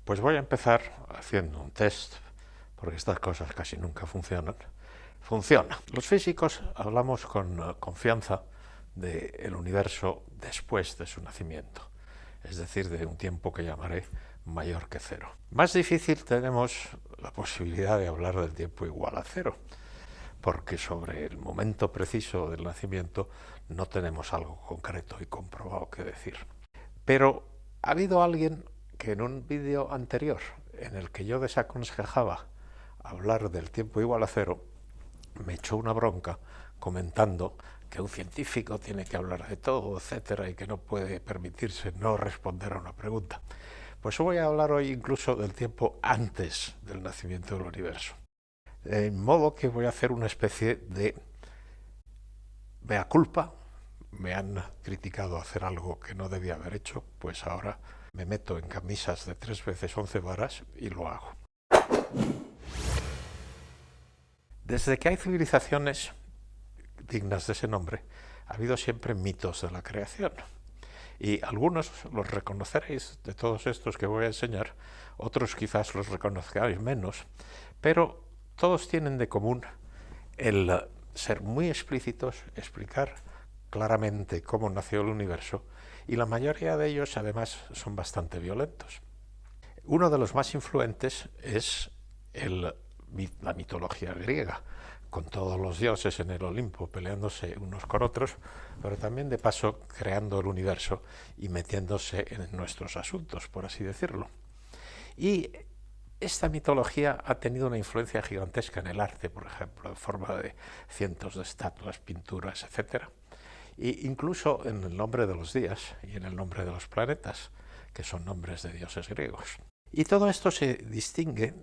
Pues voy a empezar haciendo un test, porque estas cosas casi nunca funcionan. Funciona. Los físicos hablamos con confianza del universo después de su nacimiento, es decir, de un tiempo que llamaré mayor que cero. Más difícil tenemos la posibilidad de hablar del tiempo igual a cero, porque sobre el momento preciso del nacimiento no tenemos algo concreto y comprobado que decir. Pero ha habido alguien que en un vídeo anterior, en el que yo desaconsejaba hablar del tiempo igual a cero, me echó una bronca comentando que un científico tiene que hablar de todo, etcétera, y que no puede permitirse no responder a una pregunta. Pues voy a hablar hoy incluso del tiempo antes del nacimiento del universo. De modo que voy a hacer una especie de mea culpa. Me han criticado hacer algo que no debía haber hecho, pues ahora me meto en camisas de 3 veces 11 varas y lo hago. Desde que hay civilizaciones dignas de ese nombre, ha habido siempre mitos de la creación. Y algunos los reconoceréis de todos estos que voy a enseñar, otros quizás los reconozcáis menos, pero todos tienen de común el ser muy explícitos, explicar claramente cómo nació el universo, y la mayoría de ellos además son bastante violentos. Uno de los más influentes es la mitología griega, con todos los dioses en el Olimpo peleándose unos con otros, pero también de paso creando el universo y metiéndose en nuestros asuntos, por así decirlo. Y esta mitología ha tenido una influencia gigantesca en el arte, por ejemplo, en forma de cientos de estatuas, pinturas, etc. E incluso en el nombre de los días y en el nombre de los planetas, que son nombres de dioses griegos. Y todo esto se distingue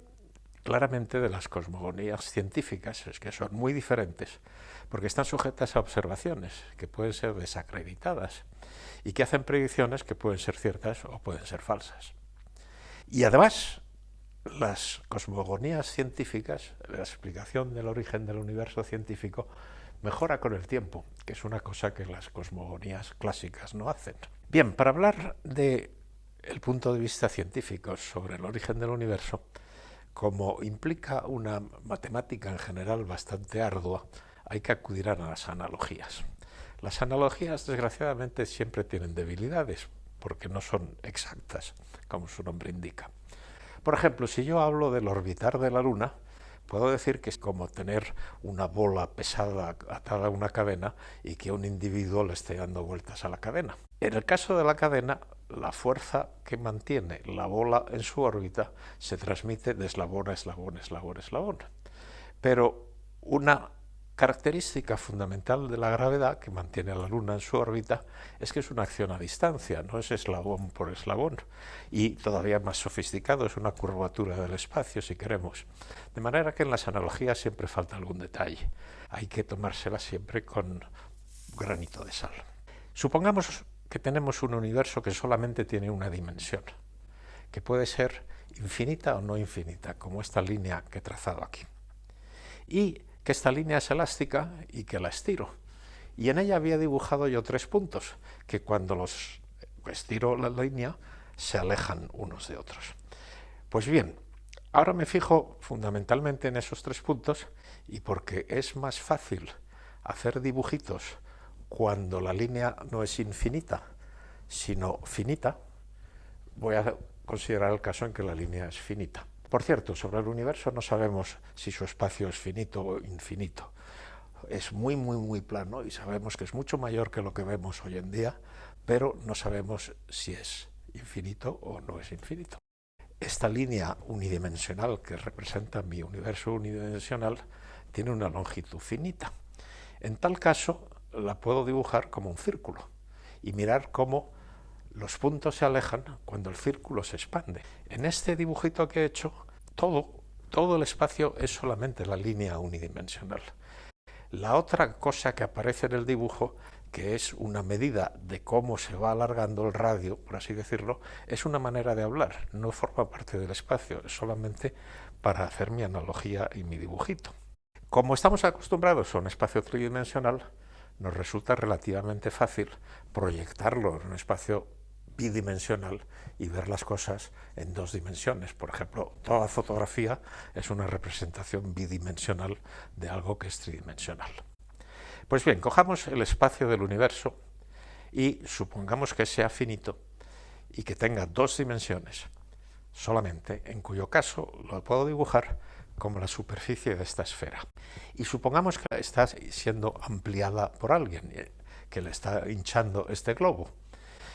claramente de las cosmogonías científicas, es que son muy diferentes, porque están sujetas a observaciones que pueden ser desacreditadas y que hacen predicciones que pueden ser ciertas o pueden ser falsas. Y además, las cosmogonías científicas, la explicación del origen del universo científico, mejora con el tiempo, que es una cosa que las cosmogonías clásicas no hacen. Bien, para hablar del punto de vista científico sobre el origen del universo, como implica una matemática en general bastante ardua, hay que acudir a las analogías. Las analogías, desgraciadamente, siempre tienen debilidades, porque no son exactas, como su nombre indica. Por ejemplo, si yo hablo del orbitar de la Luna, puedo decir que es como tener una bola pesada atada a una cadena y que un individuo le esté dando vueltas a la cadena. En el caso de la cadena, la fuerza que mantiene la bola en su órbita se transmite de eslabón a eslabón, eslabón, eslabón. Pero una característica fundamental de la gravedad que mantiene a la Luna en su órbita es que es una acción a distancia, no es eslabón por eslabón, y todavía más sofisticado, es una curvatura del espacio, si queremos. De manera que en las analogías siempre falta algún detalle. Hay que tomárselas siempre con granito de sal. Supongamos que tenemos un universo que solamente tiene una dimensión, que puede ser infinita o no infinita, como esta línea que he trazado aquí. Y que esta línea es elástica y que la estiro. Y en ella había dibujado yo 3 puntos, que cuando los estiro la línea se alejan unos de otros. Pues bien, ahora me fijo fundamentalmente en esos 3 puntos, y porque es más fácil hacer dibujitos cuando la línea no es infinita, sino finita, voy a considerar el caso en que la línea es finita. Por cierto, sobre el universo no sabemos si su espacio es finito o infinito. Es muy, muy, muy plano y sabemos que es mucho mayor que lo que vemos hoy en día, pero no sabemos si es infinito o no es infinito. Esta línea unidimensional que representa mi universo unidimensional tiene una longitud finita. En tal caso, la puedo dibujar como un círculo y mirar cómo los puntos se alejan cuando el círculo se expande. En este dibujito que he hecho, todo el espacio es solamente la línea unidimensional. La otra cosa que aparece en el dibujo, que es una medida de cómo se va alargando el radio, por así decirlo, es una manera de hablar, no forma parte del espacio, es solamente para hacer mi analogía y mi dibujito. Como estamos acostumbrados a un espacio tridimensional, nos resulta relativamente fácil proyectarlo en un espacio bidimensional y ver las cosas en dos dimensiones. Por ejemplo, toda fotografía es una representación bidimensional de algo que es tridimensional. Pues bien, cojamos el espacio del universo y supongamos que sea finito y que tenga dos dimensiones solamente, en cuyo caso lo puedo dibujar como la superficie de esta esfera. Y supongamos que está siendo ampliada por alguien, que le está hinchando este globo.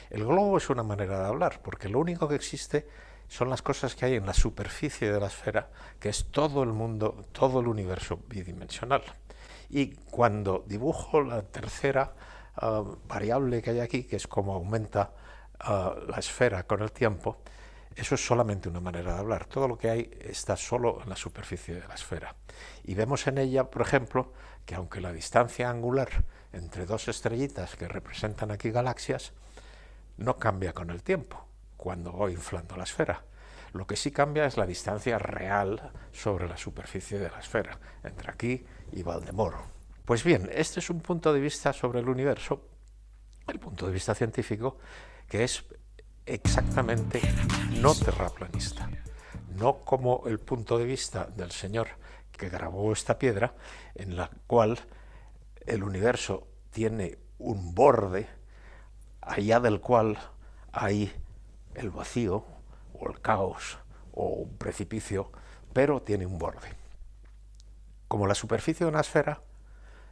El globo es una manera de hablar, porque lo único que existe son las cosas que hay en la superficie de la esfera, que es todo el mundo, todo el universo bidimensional. Y cuando dibujo la tercera variable que hay aquí, que es como aumenta la esfera con el tiempo, eso es solamente una manera de hablar. Todo lo que hay está solo en la superficie de la esfera. Y vemos en ella, por ejemplo, que aunque la distancia angular entre dos estrellitas que representan aquí galaxias no cambia con el tiempo, cuando voy inflando la esfera. Lo que sí cambia es la distancia real sobre la superficie de la esfera, entre aquí y Valdemoro. Pues bien, este es un punto de vista sobre el universo, el punto de vista científico, que es exactamente no terraplanista, no como el punto de vista del señor que grabó esta piedra, en la cual el universo tiene un borde allá del cual hay el vacío o el caos o un precipicio, pero tiene un borde. Como la superficie de una esfera,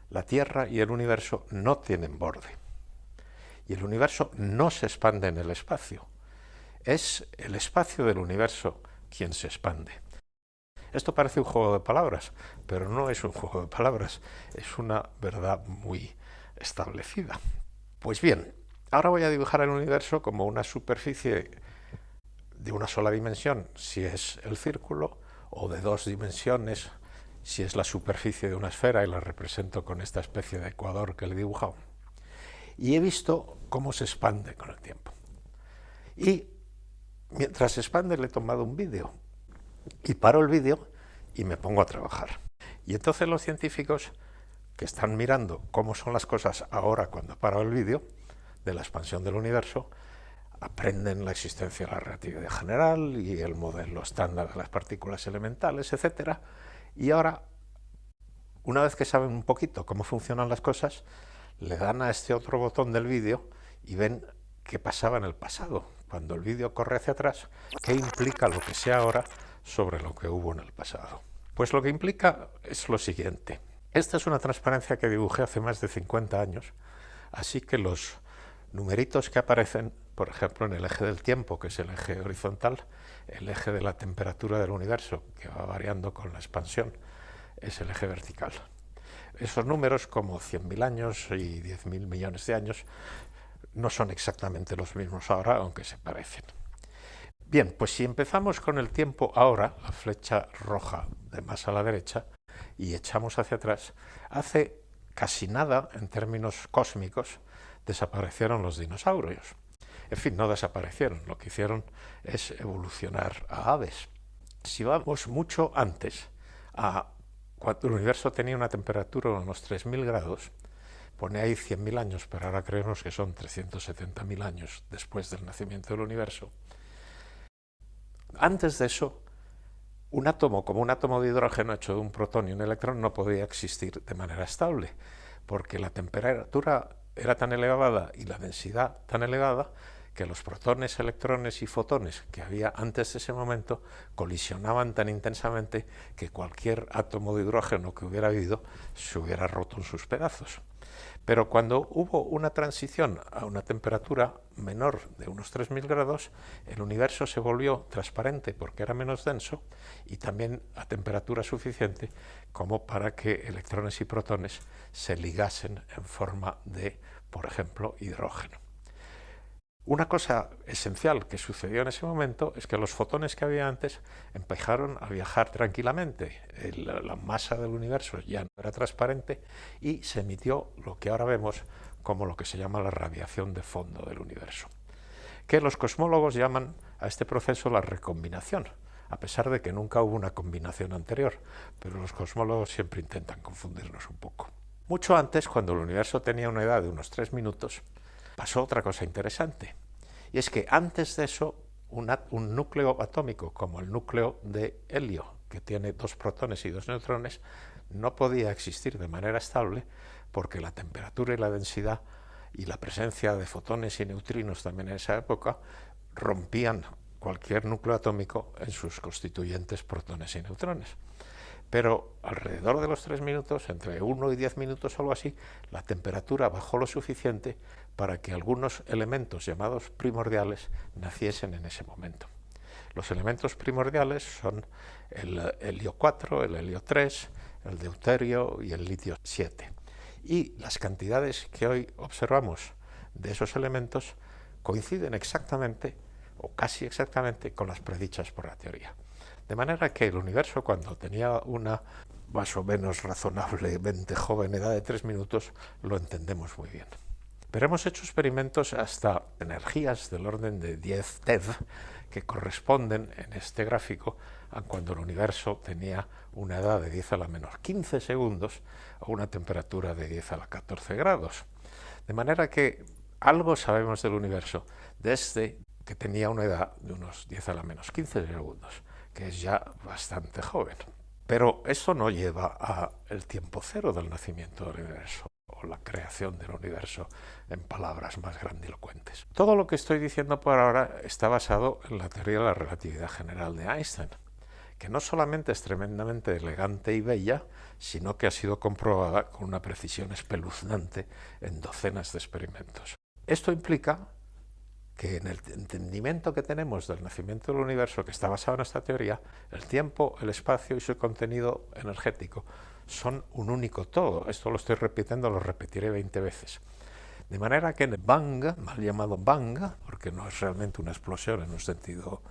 la Tierra y el universo no tienen borde. Y el universo no se expande en el espacio. Es el espacio del universo quien se expande. Esto parece un juego de palabras, pero no es un juego de palabras, es una verdad muy establecida. Pues bien, ahora voy a dibujar el universo como una superficie de una sola dimensión, si es el círculo, o de dos dimensiones, si es la superficie de una esfera, y la represento con esta especie de ecuador que le he dibujado. Y he visto cómo se expande con el tiempo. Y mientras se expande le he tomado un vídeo, y paro el vídeo y me pongo a trabajar. Y entonces los científicos que están mirando cómo son las cosas ahora cuando paro el vídeo, de la expansión del universo, aprenden la existencia de la relatividad general y el modelo estándar de las partículas elementales, etc. Y ahora, una vez que saben un poquito cómo funcionan las cosas, le dan a este otro botón del vídeo y ven qué pasaba en el pasado. Cuando el vídeo corre hacia atrás, ¿qué implica lo que sea ahora sobre lo que hubo en el pasado? Pues lo que implica es lo siguiente. Esta es una transparencia que dibujé hace más de 50 años, así que los numeritos que aparecen, por ejemplo, en el eje del tiempo, que es el eje horizontal, el eje de la temperatura del universo, que va variando con la expansión, es el eje vertical. Esos números, como 100.000 años y 10.000 millones de años, no son exactamente los mismos ahora, aunque se parecen. Bien, pues si empezamos con el tiempo ahora, la flecha roja de más a la derecha, y echamos hacia atrás, hace casi nada, en términos cósmicos, desaparecieron los dinosaurios. En fin, no desaparecieron, lo que hicieron es evolucionar a aves. Si vamos mucho antes, a cuando el universo tenía una temperatura de unos 3.000 grados, pone ahí 100.000 años, pero ahora creemos que son 370.000 años después del nacimiento del universo. Antes de eso, un átomo como un átomo de hidrógeno hecho de un protón y un electrón no podía existir de manera estable, porque la temperatura era tan elevada y la densidad tan elevada que los protones, electrones y fotones que había antes de ese momento colisionaban tan intensamente que cualquier átomo de hidrógeno que hubiera habido se hubiera roto en sus pedazos. Pero cuando hubo una transición a una temperatura menor de unos 3.000 grados, el universo se volvió transparente porque era menos denso y también a temperatura suficiente como para que electrones y protones se ligasen en forma de, por ejemplo, hidrógeno. Una cosa esencial que sucedió en ese momento es que los fotones que había antes empezaron a viajar tranquilamente. La masa del universo ya no era transparente y se emitió lo que ahora vemos como lo que se llama la radiación de fondo del universo, que los cosmólogos llaman a este proceso la recombinación, a pesar de que nunca hubo una combinación anterior, pero los cosmólogos siempre intentan confundirnos un poco. Mucho antes, cuando el universo tenía una edad de unos 3 minutos, pasó otra cosa interesante, Y es que antes de eso, un núcleo atómico como el núcleo de helio, que tiene 2 protones y 2 neutrones, no podía existir de manera estable porque la temperatura y la densidad y la presencia de fotones y neutrinos también en esa época rompían cualquier núcleo atómico en sus constituyentes protones y neutrones. Pero alrededor de los 3 minutos, entre 1 y 10 minutos o algo así, la temperatura bajó lo suficiente para que algunos elementos llamados primordiales naciesen en ese momento. Los elementos primordiales son el helio 4, el helio 3, el deuterio y el litio 7. Y las cantidades que hoy observamos de esos elementos coinciden exactamente, o casi exactamente, con las predichas por la teoría. De manera que el universo, cuando tenía una más o menos razonablemente joven edad de 3 minutos, lo entendemos muy bien. Pero hemos hecho experimentos hasta energías del orden de 10 TeV, que corresponden en este gráfico a cuando el universo tenía una edad de 10 a la menos 15 segundos o una temperatura de 10 a la 14 grados. De manera que algo sabemos del universo desde que tenía una edad de unos 10 a la menos 15 segundos, que es ya bastante joven. Pero eso no lleva al tiempo cero del nacimiento del universo, o la creación del universo en palabras más grandilocuentes. Todo lo que estoy diciendo por ahora está basado en la teoría de la relatividad general de Einstein, que no solamente es tremendamente elegante y bella, sino que ha sido comprobada con una precisión espeluznante en docenas de experimentos. Esto implica que en el entendimiento que tenemos del nacimiento del universo, que está basado en esta teoría, el tiempo, el espacio y su contenido energético son un único todo. Esto lo estoy repitiendo, lo repetiré 20 veces. De manera que en el Bang, mal llamado Bang, porque no es realmente una explosión en un sentido,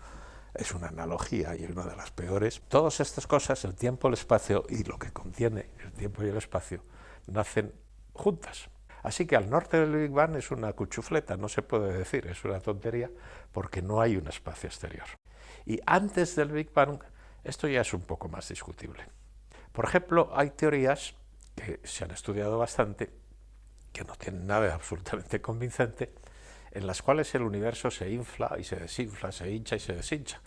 es una analogía y es una de las peores, todas estas cosas, el tiempo, el espacio y lo que contiene el tiempo y el espacio, nacen juntas. Así que al norte del Big Bang es una cuchufleta, no se puede decir, es una tontería, porque no hay un espacio exterior. Y antes del Big Bang, esto ya es un poco más discutible. Por ejemplo, hay teorías que se han estudiado bastante, que no tienen nada absolutamente convincente, en las cuales el universo se infla y se desinfla, se hincha y se deshincha.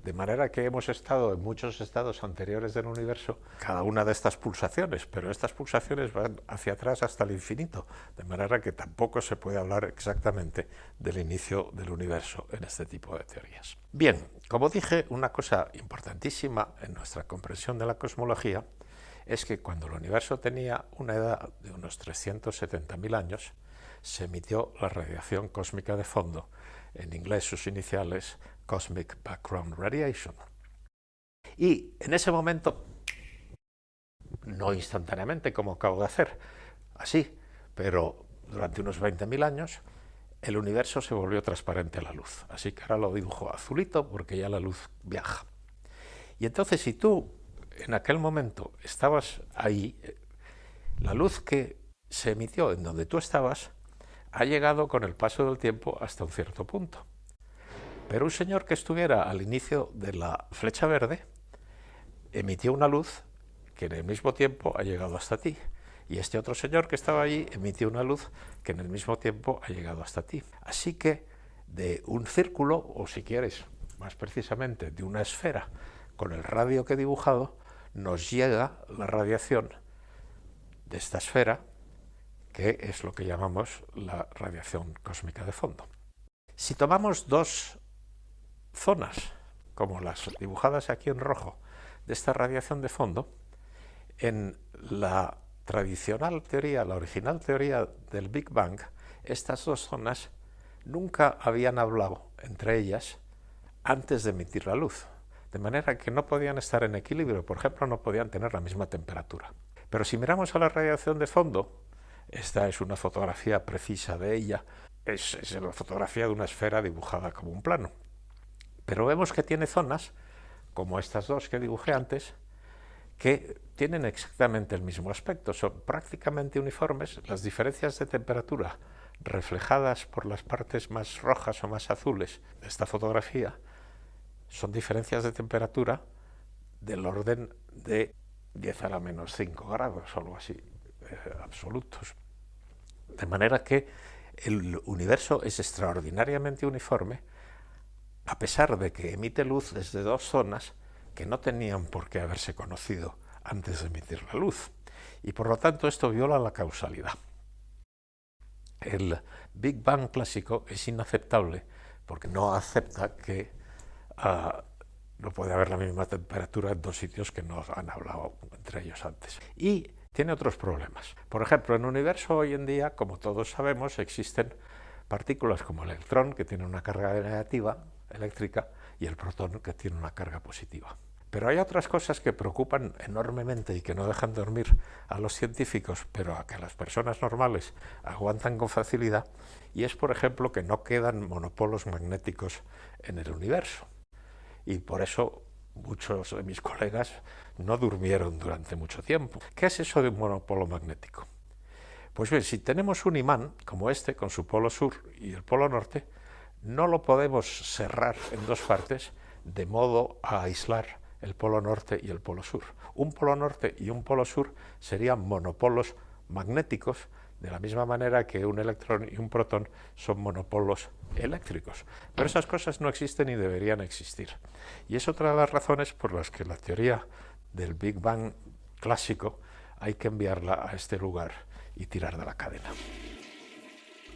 De manera que hemos estado en muchos estados anteriores del universo, cada una de estas pulsaciones, pero estas pulsaciones van hacia atrás hasta el infinito, de manera que tampoco se puede hablar exactamente del inicio del universo en este tipo de teorías. Bien, como dije, una cosa importantísima en nuestra comprensión de la cosmología es que cuando el universo tenía una edad de unos 370.000 años, se emitió la radiación cósmica de fondo, en inglés sus iniciales Cosmic Background Radiation. Y en ese momento, no instantáneamente como acabo de hacer, así, pero durante unos 20.000 años, el universo se volvió transparente a la luz. Así que ahora lo dibujo azulito porque ya la luz viaja. Y entonces si tú en aquel momento estabas ahí, la luz que se emitió en donde tú estabas ha llegado con el paso del tiempo hasta un cierto punto. Pero un señor que estuviera al inicio de la flecha verde emitió una luz que en el mismo tiempo ha llegado hasta ti. Y este otro señor que estaba allí emitió una luz que en el mismo tiempo ha llegado hasta ti. Así que de un círculo, o si quieres, más precisamente de una esfera, con el radio que he dibujado, nos llega la radiación de esta esfera, que es lo que llamamos la radiación cósmica de fondo. Si tomamos dos zonas, como las dibujadas aquí en rojo, de esta radiación de fondo, en la tradicional teoría, la original teoría del Big Bang, estas dos zonas nunca habían hablado entre ellas antes de emitir la luz, de manera que no podían estar en equilibrio, por ejemplo, no podían tener la misma temperatura. Pero si miramos a la radiación de fondo, esta es una fotografía precisa de ella, es la fotografía de una esfera dibujada como un plano. Pero vemos que tiene zonas, como estas dos que dibujé antes, que tienen exactamente el mismo aspecto, son prácticamente uniformes. Las diferencias de temperatura reflejadas por las partes más rojas o más azules de esta fotografía son diferencias de temperatura del orden de 10 a la menos 5 grados o algo así, absolutos. De manera que El universo es extraordinariamente uniforme, a pesar de que emite luz desde dos zonas que no tenían por qué haberse conocido antes de emitir la luz. Y por lo tanto esto viola la causalidad. El Big Bang clásico es inaceptable porque no acepta que no puede haber la misma temperatura en dos sitios que no han hablado entre ellos antes. Y tiene otros problemas. Por ejemplo, en el universo hoy en día, como todos sabemos, existen partículas como el electrón, que tiene una carga negativa eléctrica, y el protón, que tiene una carga positiva. Pero hay otras cosas que preocupan enormemente y que no dejan dormir a los científicos, pero a que las personas normales aguantan con facilidad, y es, por ejemplo, que no quedan monopolos magnéticos en el universo. Y por eso muchos de mis colegas no durmieron durante mucho tiempo. ¿Qué es eso de un monopolo magnético? Pues bien, si tenemos un imán como este, con su polo sur y el polo norte, no lo podemos cerrar en dos partes de modo a aislar el polo norte y el polo sur. Un polo norte y un polo sur serían monopolos magnéticos, de la misma manera que un electrón y un protón son monopolos eléctricos. Pero esas cosas no existen y deberían existir. Y es otra de las razones por las que la teoría del Big Bang clásico hay que enviarla a este lugar y tirar de la cadena.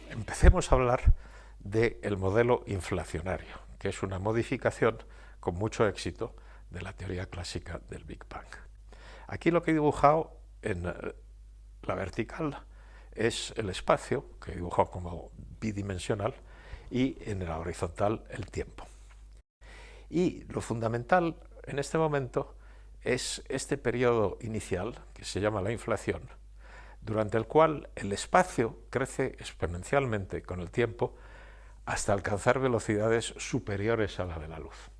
Empecemos a hablar del modelo inflacionario, que es una modificación con mucho éxito de la teoría clásica del Big Bang. Aquí lo que he dibujado en la vertical es el espacio, que he dibujado como bidimensional, y en la horizontal el tiempo. Y lo fundamental en este momento es este periodo inicial, que se llama la inflación, durante el cual el espacio crece exponencialmente con el tiempo hasta alcanzar velocidades superiores a la de la luz.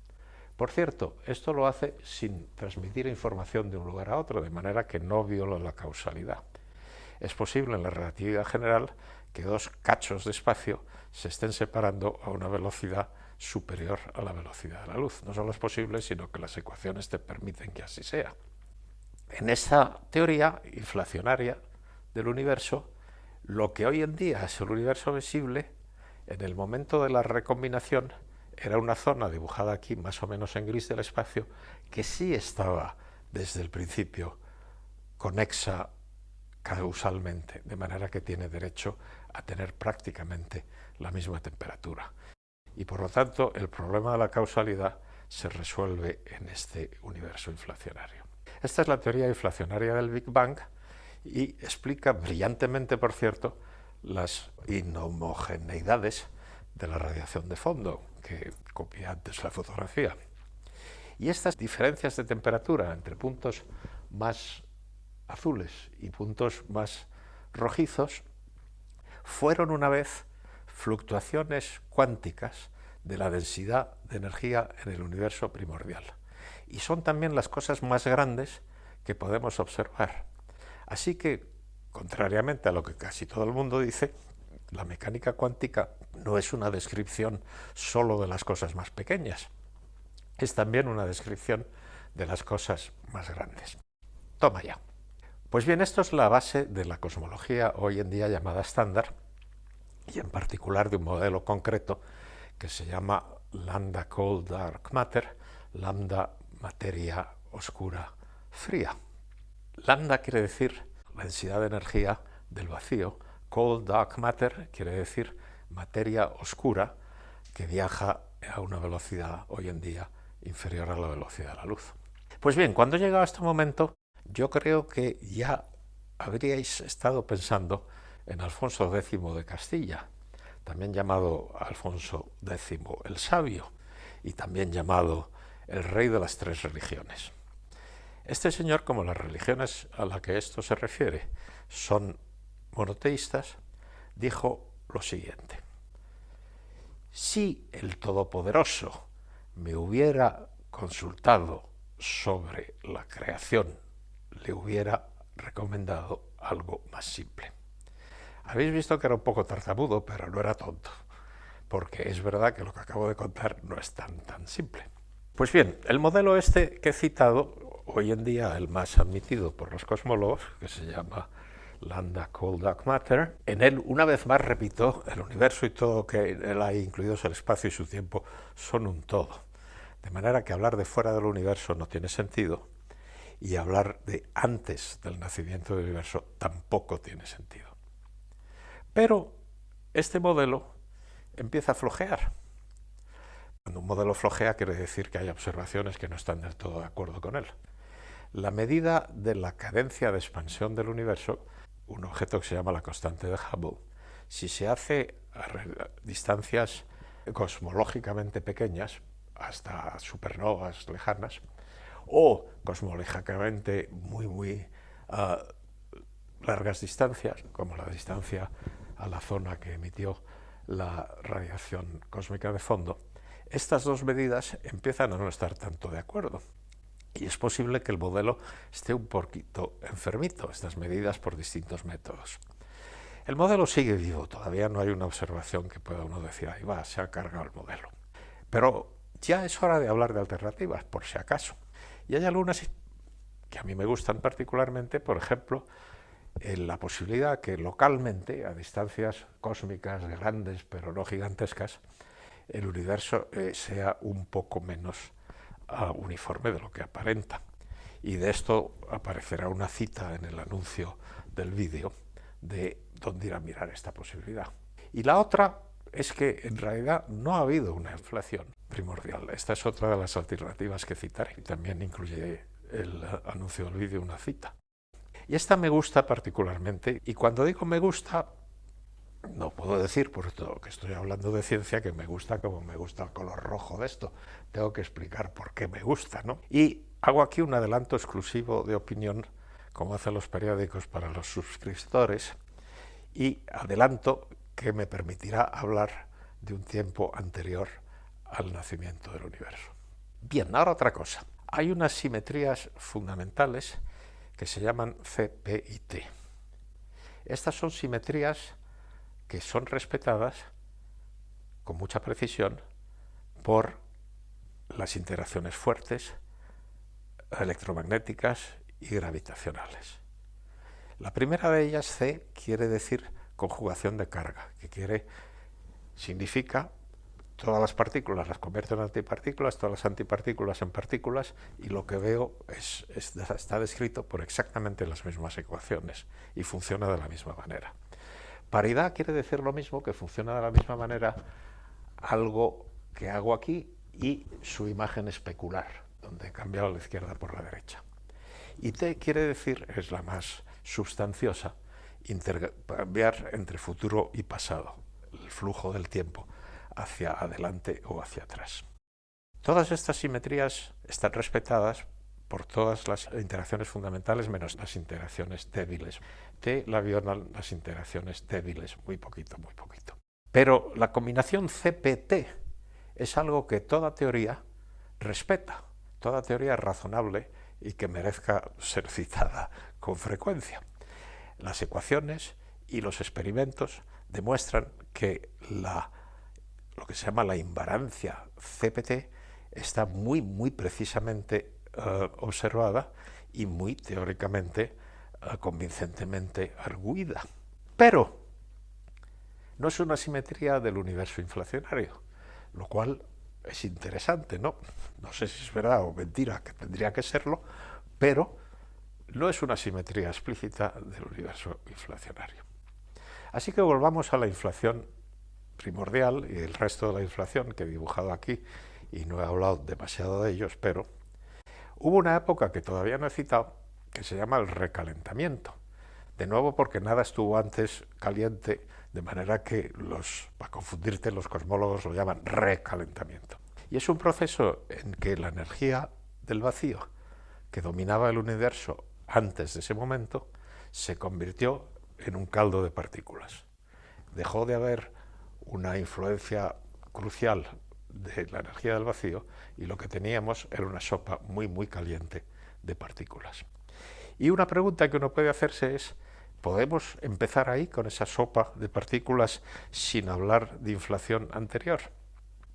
Por cierto, esto lo hace sin transmitir información de un lugar a otro, de manera que no viola la causalidad. Es posible en la relatividad general que dos cachos de espacio se estén separando a una velocidad superior a la velocidad de la luz. No solo es posible, sino que las ecuaciones te permiten que así sea. En esta teoría inflacionaria del universo, lo que hoy en día es el universo visible, en el momento de la recombinación, era una zona dibujada aquí más o menos en gris del espacio, que sí estaba desde el principio conexa causalmente, de manera que tiene derecho a tener prácticamente la misma temperatura. Y por lo tanto, el problema de la causalidad se resuelve en este universo inflacionario. Esta es la teoría inflacionaria del Big Bang y explica brillantemente, por cierto, las inhomogeneidades de la radiación de fondo, que copié antes la fotografía. Y estas diferencias de temperatura entre puntos más azules y puntos más rojizos fueron una vez fluctuaciones cuánticas de la densidad de energía en el universo primordial. Y son también las cosas más grandes que podemos observar. Así que, contrariamente a lo que casi todo el mundo dice, la mecánica cuántica no es una descripción solo de las cosas más pequeñas, es también una descripción de las cosas más grandes. Toma ya. Pues bien, esto es la base de la cosmología hoy en día llamada estándar, y en particular de un modelo concreto que se llama Lambda Cold Dark Matter, lambda materia oscura fría. Lambda quiere decir la densidad de energía del vacío, Cold Dark Matter quiere decir materia oscura que viaja a una velocidad hoy en día inferior a la velocidad de la luz. Pues bien, cuando llega a este momento, yo creo que ya habríais estado pensando en Alfonso X de Castilla, también llamado Alfonso X el Sabio, y también llamado el rey de las tres religiones. Este señor, como las religiones a las que esto se refiere son monoteístas, dijo lo siguiente: si el Todopoderoso me hubiera consultado sobre la creación, le hubiera recomendado algo más simple. Habéis visto que era un poco tartamudo, pero no era tonto, porque es verdad que lo que acabo de contar no es tan simple. Pues bien, el modelo este que he citado, hoy en día el más admitido por los cosmólogos, que se llama Lambda Cold Dark Matter. En él, una vez más, repito, el universo y todo lo que en él hay, incluidos el espacio y su tiempo, son un todo. De manera que hablar de fuera del universo no tiene sentido, y hablar de antes del nacimiento del universo tampoco tiene sentido. Pero este modelo empieza a flojear. Cuando un modelo flojea quiere decir que hay observaciones que no están del todo de acuerdo con él. La medida de la cadencia de expansión del universo, un objeto que se llama la constante de Hubble, si se hace a distancias cosmológicamente pequeñas, hasta supernovas lejanas, o cosmológicamente muy largas distancias, como la distancia a la zona que emitió la radiación cósmica de fondo, estas dos medidas empiezan a no estar tanto de acuerdo. Y es posible que el modelo esté un poquito enfermito, estas medidas por distintos métodos. El modelo sigue vivo, todavía no hay una observación que pueda uno decir, ahí va, se ha cargado el modelo. Pero ya es hora de hablar de alternativas, por si acaso. Y hay algunas que a mí me gustan particularmente, por ejemplo, la posibilidad que localmente, a distancias cósmicas grandes pero no gigantescas, el universo sea un poco menos uniforme de lo que aparenta. Y de esto aparecerá una cita en el anuncio del vídeo de dónde ir a mirar esta posibilidad. Y la otra es que en realidad no ha habido una inflación primordial. Esta es otra de las alternativas que citaré. Y también incluye el anuncio del vídeo una cita. Y esta me gusta particularmente, y cuando digo me gusta, no puedo decir, por esto que estoy hablando de ciencia, que me gusta como me gusta el color rojo de esto. Tengo que explicar por qué me gusta, ¿no? Y hago aquí un adelanto exclusivo de opinión, como hacen los periódicos para los suscriptores, y adelanto que me permitirá hablar de un tiempo anterior al nacimiento del universo. Bien, ahora otra cosa. Hay unas simetrías fundamentales que se llaman C, P y T. Estas son simetrías que son respetadas con mucha precisión por las interacciones fuertes, electromagnéticas y gravitacionales. La primera de ellas, C, quiere decir conjugación de carga, que significa todas las partículas las convierto en antipartículas, todas las antipartículas en partículas, y lo que veo está descrito por exactamente las mismas ecuaciones y funciona de la misma manera. Paridad quiere decir lo mismo, que funciona de la misma manera algo que hago aquí y su imagen especular, donde he cambiado la izquierda por la derecha. Y T quiere decir, es la más sustanciosa, intercambiar entre futuro y pasado, el flujo del tiempo, hacia adelante o hacia atrás. Todas estas simetrías están respetadas por todas las interacciones fundamentales, menos las interacciones débiles. T la violan las interacciones débiles, muy poquito, muy poquito. Pero la combinación CPT es algo que toda teoría respeta, toda teoría razonable y que merezca ser citada con frecuencia. Las ecuaciones y los experimentos demuestran que lo que se llama la invariancia CPT está muy precisamente observada y muy teóricamente convincentemente arguida. Pero no es una simetría del universo inflacionario, lo cual es interesante, ¿no? No sé si es verdad o mentira, que tendría que serlo, pero no es una simetría explícita del universo inflacionario. Así que volvamos a la inflación primordial y el resto de la inflación que he dibujado aquí, y no he hablado demasiado de ellos, pero hubo una época que todavía no he citado, que se llama el recalentamiento. De nuevo, porque nada estuvo antes caliente, de manera que para confundirte, los cosmólogos lo llaman recalentamiento. Y es un proceso en que la energía del vacío, que dominaba el universo antes de ese momento, se convirtió en un caldo de partículas. Dejó de haber una influencia crucial de la energía del vacío y lo que teníamos era una sopa muy caliente de partículas. Y una pregunta que uno puede hacerse es, ¿podemos empezar ahí con esa sopa de partículas sin hablar de inflación anterior?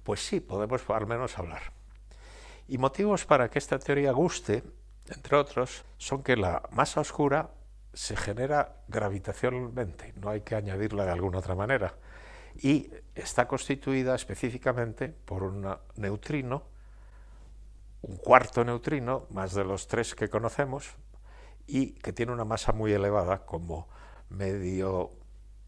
Pues sí, podemos al menos hablar. Y motivos para que esta teoría guste, entre otros, son que la masa oscura se genera gravitacionalmente, no hay que añadirla de alguna otra manera, y está constituida específicamente por un neutrino, un cuarto neutrino, más de los 3 que conocemos, y que tiene una masa muy elevada, como medio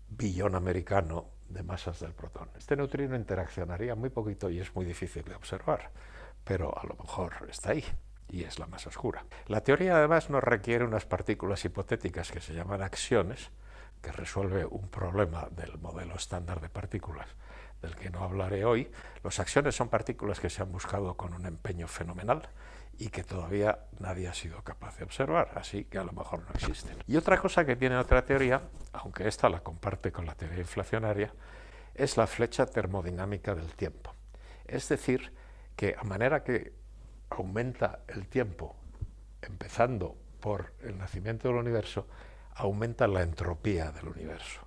billón americano de masas del protón. Este neutrino interaccionaría muy poquito y es muy difícil de observar, pero a lo mejor está ahí y es la masa oscura. La teoría además nos requiere unas partículas hipotéticas que se llaman acciones, que resuelve un problema del modelo estándar de partículas del que no hablaré hoy. Los acciones son partículas que se han buscado con un empeño fenomenal y que todavía nadie ha sido capaz de observar, así que a lo mejor no existen. Y otra cosa que tiene otra teoría, aunque esta la comparte con la teoría inflacionaria, es la flecha termodinámica del tiempo. Es decir, que a manera que aumenta el tiempo, empezando por el nacimiento del universo, aumenta la entropía del universo,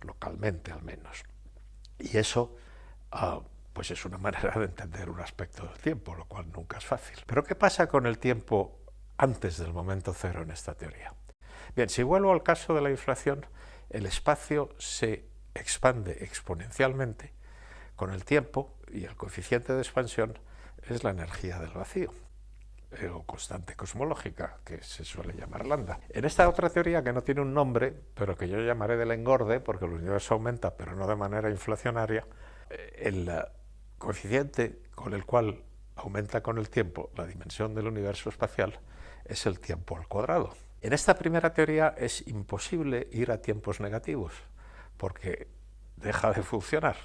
localmente al menos. Y eso pues es una manera de entender un aspecto del tiempo, lo cual nunca es fácil. Pero ¿qué pasa con el tiempo antes del momento cero en esta teoría? Bien, si vuelvo al caso de la inflación, el espacio se expande exponencialmente con el tiempo y el coeficiente de expansión es la energía del vacío, o constante cosmológica, que se suele llamar lambda. En esta otra teoría, que no tiene un nombre, pero que yo llamaré del engorde, porque el universo aumenta, pero no de manera inflacionaria, el coeficiente con el cual aumenta con el tiempo la dimensión del universo espacial es el tiempo al cuadrado. En esta primera teoría es imposible ir a tiempos negativos, porque deja de funcionar.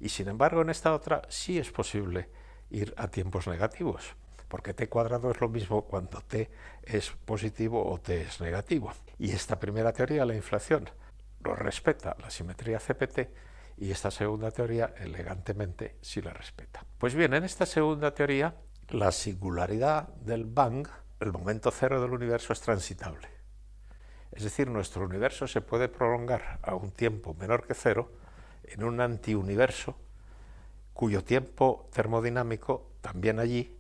Y sin embargo, en esta otra sí es posible ir a tiempos negativos, porque t cuadrado es lo mismo cuando t es positivo o t es negativo. Y esta primera teoría, la inflación, lo respeta la simetría CPT, y esta segunda teoría elegantemente sí la respeta. Pues bien, en esta segunda teoría, la singularidad del Bang, el momento cero del universo, es transitable. Es decir, nuestro universo se puede prolongar a un tiempo menor que cero en un antiuniverso cuyo tiempo termodinámico también allí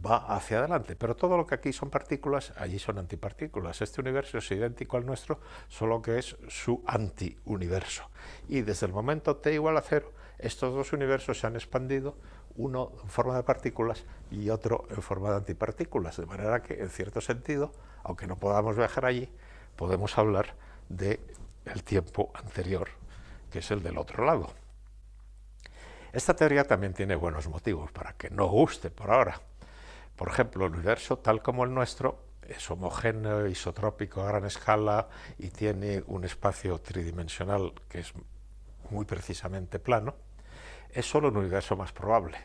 va hacia adelante, pero todo lo que aquí son partículas, allí son antipartículas. Este universo es idéntico al nuestro, solo que es su antiuniverso. Y desde el momento t igual a cero, estos dos universos se han expandido, uno en forma de partículas y otro en forma de antipartículas, de manera que, en cierto sentido, aunque no podamos viajar allí, podemos hablar del tiempo anterior, que es el del otro lado. Esta teoría también tiene buenos motivos para que no guste por ahora. Por ejemplo, el universo, tal como el nuestro, es homogéneo, isotrópico a gran escala y tiene un espacio tridimensional que es muy precisamente plano. Es solo un universo más probable.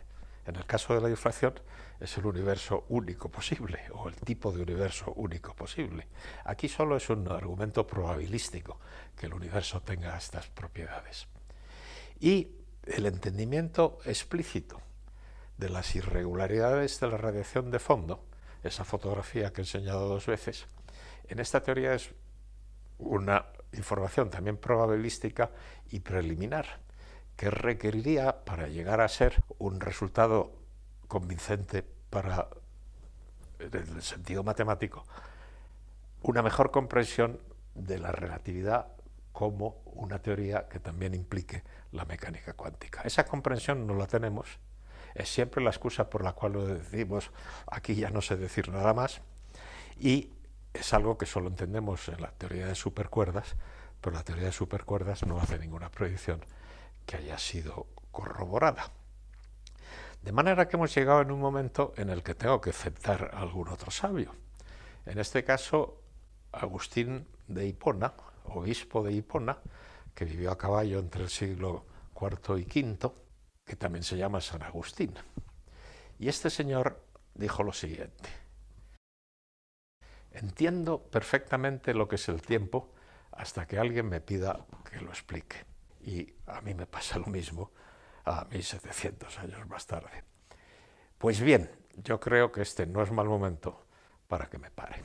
En el caso de la inflación, es el universo único posible, o el tipo de universo único posible. Aquí solo es un argumento probabilístico que el universo tenga estas propiedades. Y el entendimiento explícito de las irregularidades de la radiación de fondo, esa fotografía que he enseñado 2 veces, en esta teoría es una información también probabilística y preliminar, que requeriría, para llegar a ser un resultado convincente para el sentido matemático, una mejor comprensión de la relatividad como una teoría que también implique la mecánica cuántica. Esa comprensión no la tenemos, es siempre la excusa por la cual lo decimos, aquí ya no sé decir nada más, y es algo que solo entendemos en la teoría de supercuerdas, pero la teoría de supercuerdas no hace ninguna predicción que haya sido corroborada. De manera que hemos llegado en un momento en el que tengo que citar a algún otro sabio. En este caso, Agustín de Hipona, obispo de Hipona, que vivió a caballo entre el siglo IV y V, que también se llama San Agustín. Y este señor dijo lo siguiente: entiendo perfectamente lo que es el tiempo hasta que alguien me pida que lo explique. Y a mí me pasa lo mismo a 1700 años más tarde. Pues bien, yo creo que este no es mal momento para que me pare.